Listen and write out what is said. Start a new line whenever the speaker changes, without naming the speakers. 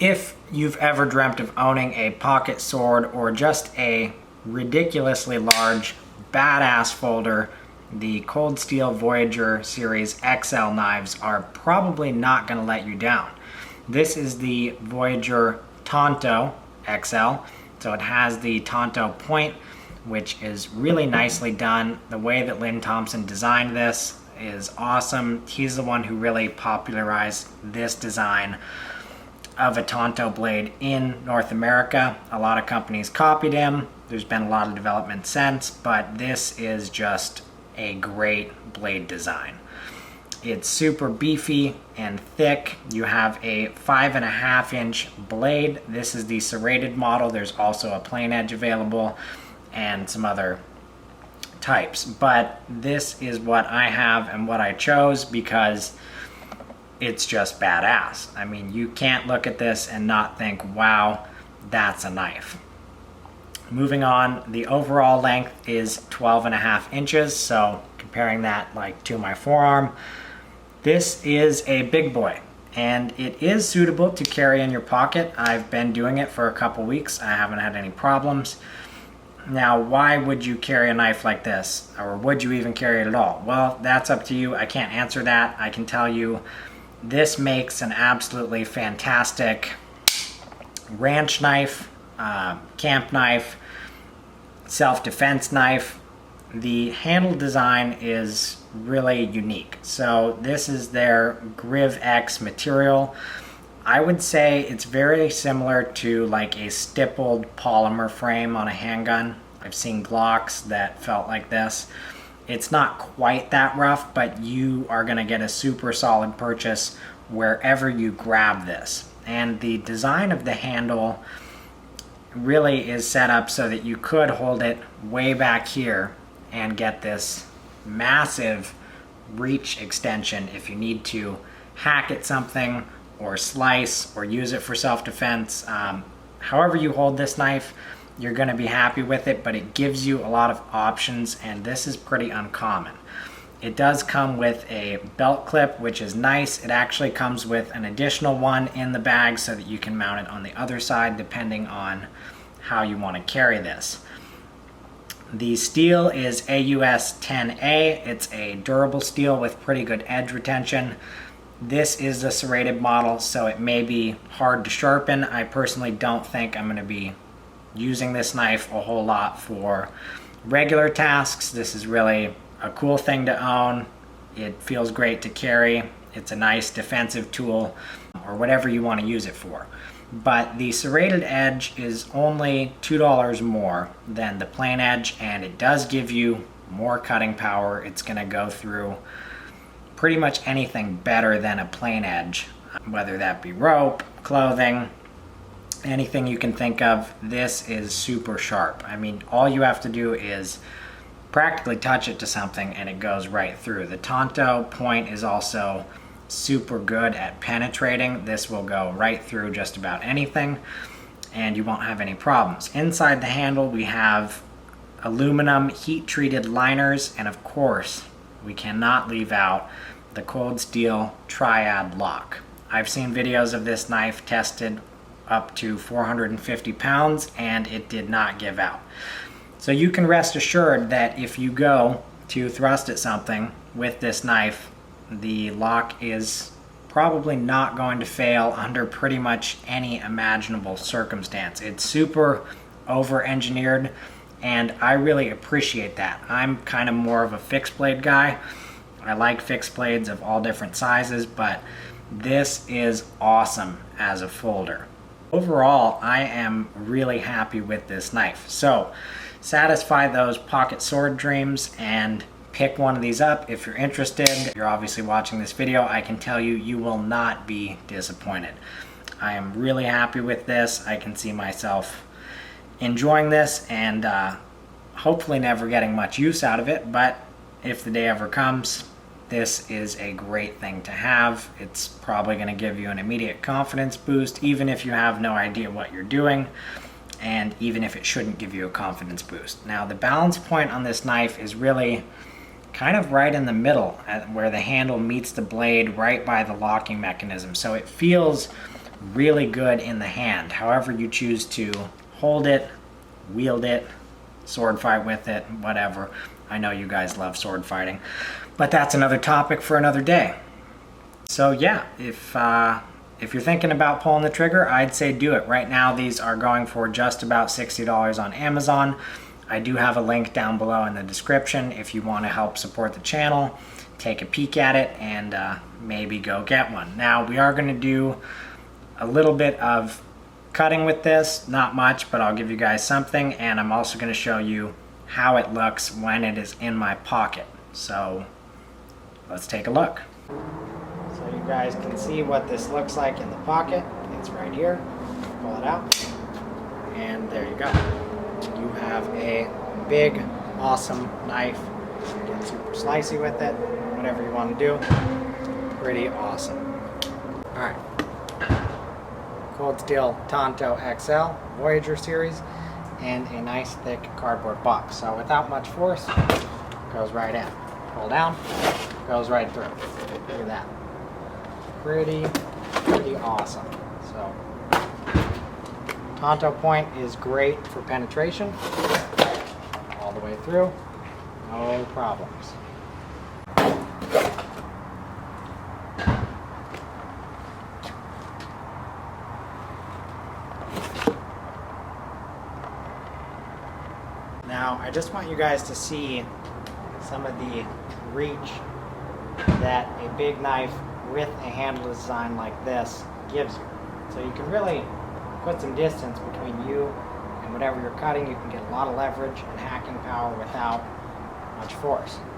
If you've ever dreamt of owning a pocket sword or just a ridiculously large, badass folder, the Cold Steel Voyager Series XL knives are probably not going to let you down. This is the Voyager Tanto XL, so it has the Tanto point, which is really nicely done. The way that Lynn Thompson designed this is awesome. He's the one who really popularized this design of a Tanto blade in North America. A lot of companies copied him. There's been a lot of development since, but this is just a great blade design. It's super beefy and thick. You have a 5.5-inch blade. This is the serrated model. There's also a plain edge available and some other types, but this is what I have and what I chose because it's just badass. I mean, you can't look at this and not think, wow, that's a knife. Moving on, the overall length is 12.5 inches, so comparing that like to my forearm, this is a big boy, and it is suitable to carry in your pocket. I've been doing it for a couple weeks. I haven't had any problems. Now, why would you carry a knife like this? Or would you even carry it at all? Well, that's up to you. I can't answer that. I can tell you this makes an absolutely fantastic ranch knife, camp knife, self-defense knife. The handle design is really unique. So this is their Griv X material. I would say it's very similar to like a stippled polymer frame on a handgun. I've seen Glocks that felt like this. It's not quite that rough, but you are going to get a super solid purchase wherever you grab this. And the design of the handle really is set up so that you could hold it way back here and get this massive reach extension if you need to hack at something or slice or use it for self-defense. However you hold this knife, you're going to be happy with it, but it gives you a lot of options, and this is pretty uncommon. It does come with a belt clip, which is nice. It actually comes with an additional one in the bag so that you can mount it on the other side depending on how you want to carry this. The steel is AUS 10A. It's a durable steel with pretty good edge retention. This is the serrated model, so it may be hard to sharpen. I personally don't think I'm going to be using this knife a whole lot for regular tasks. This is really a cool thing to own. It feels great to carry. It's a nice defensive tool or whatever you want to use it for. But the serrated edge is only $2 more than the plain edge, and it does give you more cutting power. It's going to go through pretty much anything better than a plain edge, whether that be rope, clothing, anything you can think of. This is super sharp. I mean, all you have to do is practically touch it to something and it goes right through. The Tanto point is also super good at penetrating. This will go right through just about anything and you won't have any problems. Inside the handle we have aluminum heat treated liners, and of course we cannot leave out the Cold Steel Triad lock. I've seen videos of this knife tested up to 450 pounds and it did not give out. So you can rest assured that if you go to thrust at something with this knife, the lock is probably not going to fail under pretty much any imaginable circumstance. It's super over-engineered, and I really appreciate that. I'm kind of more of a fixed blade guy. I like fixed blades of all different sizes, but this is awesome as a folder. Overall, I am really happy with this knife. So satisfy those pocket sword dreams and pick one of these up if you're interested. If you're obviously watching this video, I can tell you, you will not be disappointed. I am really happy with this. I can see myself enjoying this and hopefully never getting much use out of it, but if the day ever comes, this is a great thing to have. It's probably going to give you an immediate confidence boost, even if you have no idea what you're doing, and even if it shouldn't give you a confidence boost. Now, the balance point on this knife is really kind of right in the middle, where the handle meets the blade right by the locking mechanism. So it feels really good in the hand. However you choose to hold it, wield it, sword fight with it, whatever. I know you guys love sword fighting, but that's another topic for another day. So yeah, if you're thinking about pulling the trigger, I'd say do it. Right now, these are going for just about $60 on Amazon. I do have a link down below in the description if you want to help support the channel. Take a peek at it and maybe go get one. Now, we are going to do a little bit of cutting with this, not much, but I'll give you guys something, and I'm also going to show you how it looks when it is in my pocket. So let's take a look. So you guys can see what this looks like in the pocket. It's right here. Pull it out, and there you go. You have a big, awesome knife. Get super slicey with it, whatever you want to do. Pretty awesome. All right. Cold Steel Tanto XL Voyager series, and a nice thick cardboard box. So without much force, goes right in. Pull down, goes right through. Look at that. Pretty awesome. So Tanto point is great for penetration. All the way through, no problems. Now, I just want you guys to see some of the reach that a big knife with a handle design like this gives you. So you can really put some distance between you and whatever you're cutting. You can get a lot of leverage and hacking power without much force.